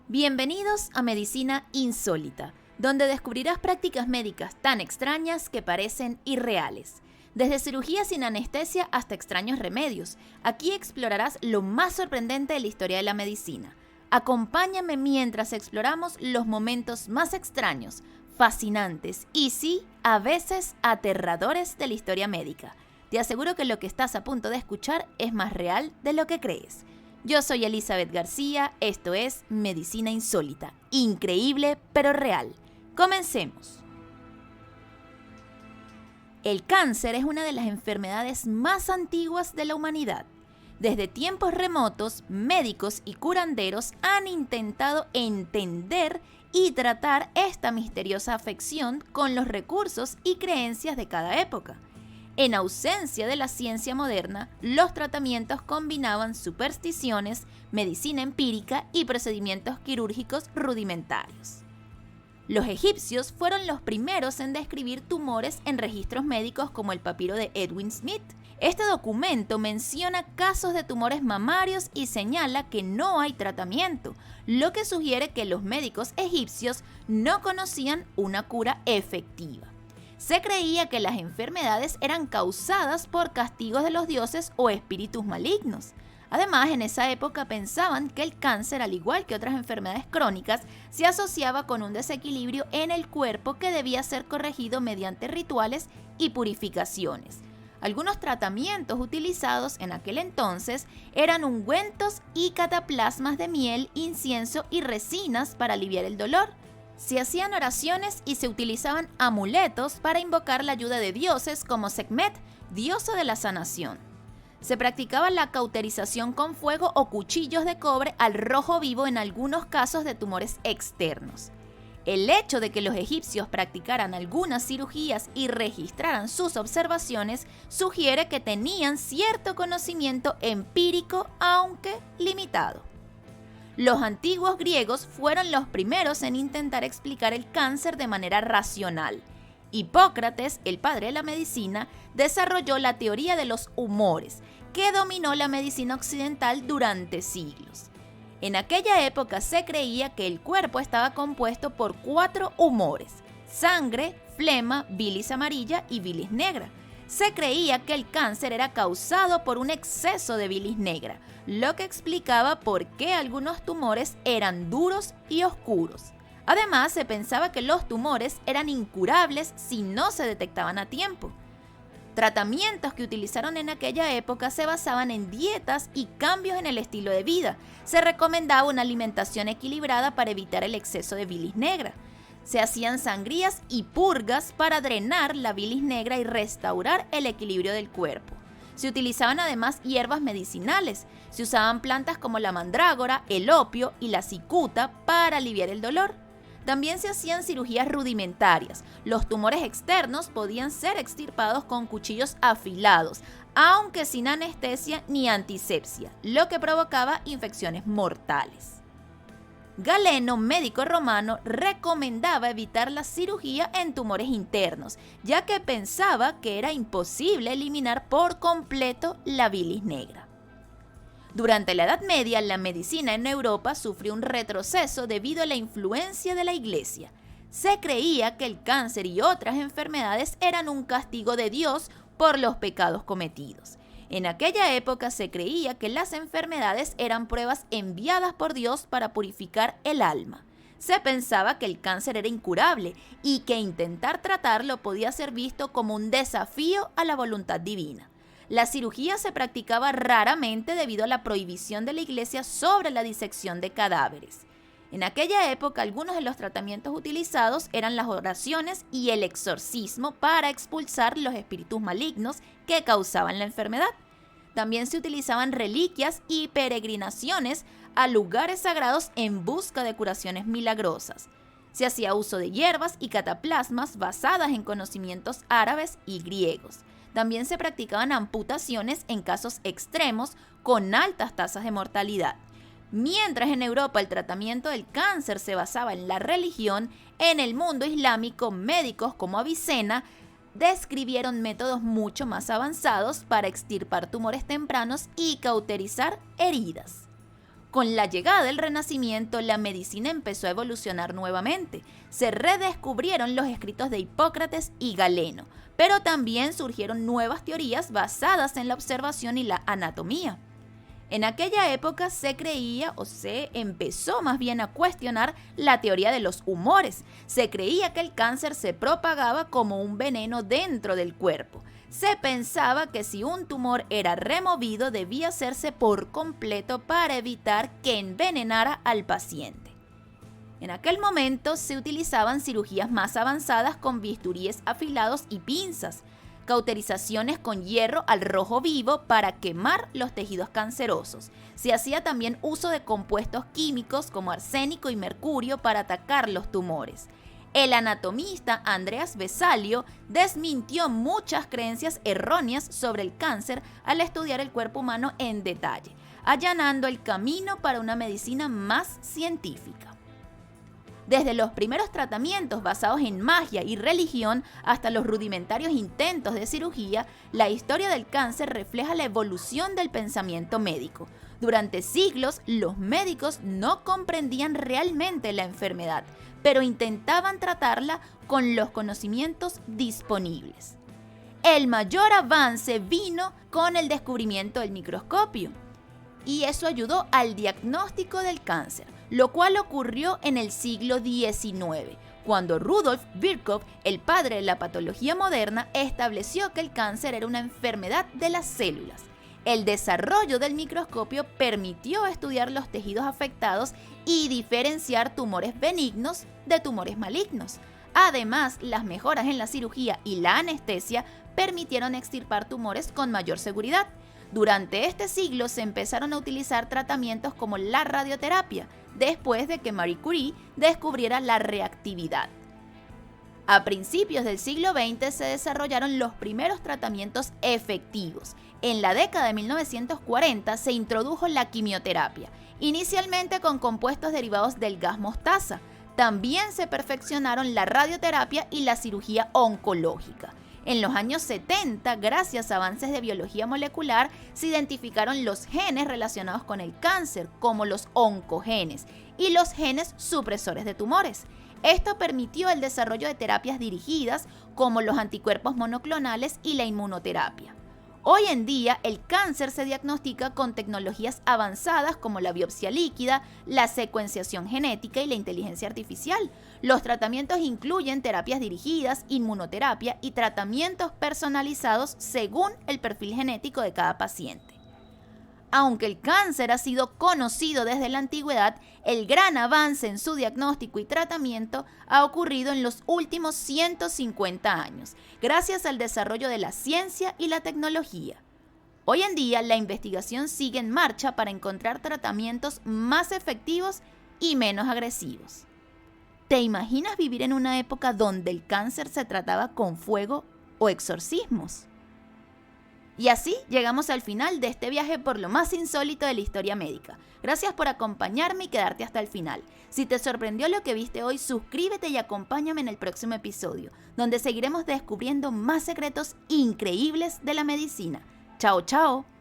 Bienvenidos a Medicina Insólita, donde descubrirás prácticas médicas tan extrañas que parecen irreales. Desde cirugía sin anestesia hasta extraños remedios, aquí explorarás lo más sorprendente de la historia de la medicina. Acompáñame mientras exploramos los momentos más extraños, fascinantes y sí, a veces aterradores de la historia médica. Te aseguro que lo que estás a punto de escuchar es más real de lo que crees. Yo soy Elizabeth García, esto es Medicina Insólita, increíble pero real. Comencemos. El cáncer es una de las enfermedades más antiguas de la humanidad. Desde tiempos remotos, médicos y curanderos han intentado entender y tratar esta misteriosa afección con los recursos y creencias de cada época. En ausencia de la ciencia moderna, los tratamientos combinaban supersticiones, medicina empírica y procedimientos quirúrgicos rudimentarios. Los egipcios fueron los primeros en describir tumores en registros médicos como el papiro de Edwin Smith. Este documento menciona casos de tumores mamarios y señala que no hay tratamiento, lo que sugiere que los médicos egipcios no conocían una cura efectiva. Se creía que las enfermedades eran causadas por castigos de los dioses o espíritus malignos. Además, en esa época pensaban que el cáncer, al igual que otras enfermedades crónicas, se asociaba con un desequilibrio en el cuerpo que debía ser corregido mediante rituales y purificaciones. Algunos tratamientos utilizados en aquel entonces eran ungüentos y cataplasmas de miel, incienso y resinas para aliviar el dolor. Se hacían oraciones y se utilizaban amuletos para invocar la ayuda de dioses como Sekhmet, diosa de la sanación. Se practicaba la cauterización con fuego o cuchillos de cobre al rojo vivo en algunos casos de tumores externos. El hecho de que los egipcios practicaran algunas cirugías y registraran sus observaciones sugiere que tenían cierto conocimiento empírico, aunque limitado. Los antiguos griegos fueron los primeros en intentar explicar el cáncer de manera racional. Hipócrates, el padre de la medicina, desarrolló la teoría de los humores, que dominó la medicina occidental durante siglos. En aquella época se creía que el cuerpo estaba compuesto por 4 humores: sangre, flema, bilis amarilla y bilis negra. Se creía que el cáncer era causado por un exceso de bilis negra, lo que explicaba por qué algunos tumores eran duros y oscuros. Además, se pensaba que los tumores eran incurables si no se detectaban a tiempo. Tratamientos que utilizaron en aquella época se basaban en dietas y cambios en el estilo de vida. Se recomendaba una alimentación equilibrada para evitar el exceso de bilis negra. Se hacían sangrías y purgas para drenar la bilis negra y restaurar el equilibrio del cuerpo. Se utilizaban además hierbas medicinales. Se usaban plantas como la mandrágora, el opio y la cicuta para aliviar el dolor. También se hacían cirugías rudimentarias. Los tumores externos podían ser extirpados con cuchillos afilados, aunque sin anestesia ni antisepsia, lo que provocaba infecciones mortales. Galeno, médico romano, recomendaba evitar la cirugía en tumores internos, ya que pensaba que era imposible eliminar por completo la bilis negra. Durante la Edad Media, la medicina en Europa sufrió un retroceso debido a la influencia de la Iglesia. Se creía que el cáncer y otras enfermedades eran un castigo de Dios por los pecados cometidos. En aquella época se creía que las enfermedades eran pruebas enviadas por Dios para purificar el alma. Se pensaba que el cáncer era incurable y que intentar tratarlo podía ser visto como un desafío a la voluntad divina. La cirugía se practicaba raramente debido a la prohibición de la Iglesia sobre la disección de cadáveres. En aquella época, algunos de los tratamientos utilizados eran las oraciones y el exorcismo para expulsar los espíritus malignos que causaban la enfermedad. También se utilizaban reliquias y peregrinaciones a lugares sagrados en busca de curaciones milagrosas. Se hacía uso de hierbas y cataplasmas basadas en conocimientos árabes y griegos. También se practicaban amputaciones en casos extremos con altas tasas de mortalidad. Mientras en Europa el tratamiento del cáncer se basaba en la religión, en el mundo islámico médicos como Avicena describieron métodos mucho más avanzados para extirpar tumores tempranos y cauterizar heridas. Con la llegada del Renacimiento, la medicina empezó a evolucionar nuevamente. Se redescubrieron los escritos de Hipócrates y Galeno, pero también surgieron nuevas teorías basadas en la observación y la anatomía. En aquella época se creía, o se empezó más bien a cuestionar la teoría de los humores. Se creía que el cáncer se propagaba como un veneno dentro del cuerpo. Se pensaba que si un tumor era removido debía hacerse por completo para evitar que envenenara al paciente. En aquel momento se utilizaban cirugías más avanzadas con bisturíes afilados y pinzas, cauterizaciones con hierro al rojo vivo para quemar los tejidos cancerosos. Se hacía también uso de compuestos químicos como arsénico y mercurio para atacar los tumores. El anatomista Andreas Vesalio desmintió muchas creencias erróneas sobre el cáncer al estudiar el cuerpo humano en detalle, allanando el camino para una medicina más científica. Desde los primeros tratamientos basados en magia y religión hasta los rudimentarios intentos de cirugía, la historia del cáncer refleja la evolución del pensamiento médico. Durante siglos, los médicos no comprendían realmente la enfermedad, pero intentaban tratarla con los conocimientos disponibles. El mayor avance vino con el descubrimiento del microscopio, y eso ayudó al diagnóstico del cáncer, lo cual ocurrió en el siglo XIX, cuando Rudolf Virchow, el padre de la patología moderna, estableció que el cáncer era una enfermedad de las células. El desarrollo del microscopio permitió estudiar los tejidos afectados y diferenciar tumores benignos de tumores malignos. Además, las mejoras en la cirugía y la anestesia permitieron extirpar tumores con mayor seguridad. Durante este siglo se empezaron a utilizar tratamientos como la radioterapia, después de que Marie Curie descubriera la reactividad. A principios del siglo XX se desarrollaron los primeros tratamientos efectivos. En la década de 1940 se introdujo la quimioterapia, inicialmente con compuestos derivados del gas mostaza. También se perfeccionaron la radioterapia y la cirugía oncológica. En los años 70, gracias a avances de biología molecular, se identificaron los genes relacionados con el cáncer, como los oncogenes, y los genes supresores de tumores. Esto permitió el desarrollo de terapias dirigidas, como los anticuerpos monoclonales y la inmunoterapia. Hoy en día, el cáncer se diagnostica con tecnologías avanzadas como la biopsia líquida, la secuenciación genética y la inteligencia artificial. Los tratamientos incluyen terapias dirigidas, inmunoterapia y tratamientos personalizados según el perfil genético de cada paciente. Aunque el cáncer ha sido conocido desde la antigüedad, el gran avance en su diagnóstico y tratamiento ha ocurrido en los últimos 150 años, gracias al desarrollo de la ciencia y la tecnología. Hoy en día, la investigación sigue en marcha para encontrar tratamientos más efectivos y menos agresivos. ¿Te imaginas vivir en una época donde el cáncer se trataba con fuego o exorcismos? Y así llegamos al final de este viaje por lo más insólito de la historia médica. Gracias por acompañarme y quedarte hasta el final. Si te sorprendió lo que viste hoy, suscríbete y acompáñame en el próximo episodio, donde seguiremos descubriendo más secretos increíbles de la medicina. ¡Chao, chao!